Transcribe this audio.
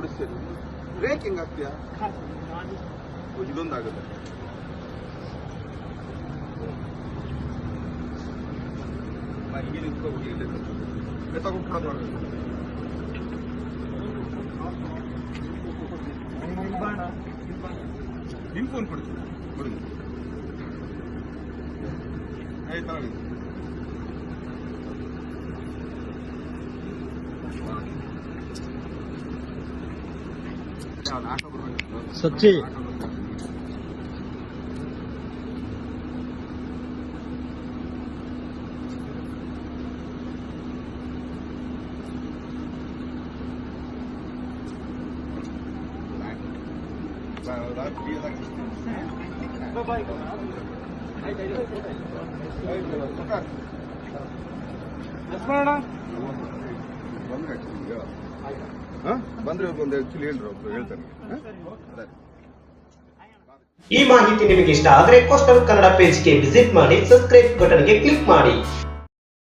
ಓಡಿಸ್ತೀರಿ break ಹೆಂಗ್ ಆಗ್ತೀಯಾ ಇದೊಂದಾಗುತ್ತೆ ಹಿಂಗೆ ನಿಂತ್ಕೋಬಿಟ್ಟು ಇಲ್ಲೇ ತಗೊಂಡ್ಬಿಡೋದು ನಿಮ್ ಫೋನ್ ಕೊಡ್ತೀನಿ ಕೊಡಿ ಆಯ್ತಾ ಸಚ್ಚಿ ಬಂದ್ರೆ ಒಂದು ಆಕ್ಚುಲಿ ಹೇಳ್ತಾರೆ ಈ ಮಾಹಿತಿ ನಿಮಗೆ ಇಷ್ಟ ಆದರೆ ಕೋಸ್ಟಲ್ ಕನ್ನಡ ಪೇಜ್ಗೆ ವಿಸಿಟ್ ಮಾಡಿ, ಸಬ್ಸ್ಕ್ರೈಬ್ ಬಟನ್ಗೆ ಕ್ಲಿಕ್ ಮಾಡಿ.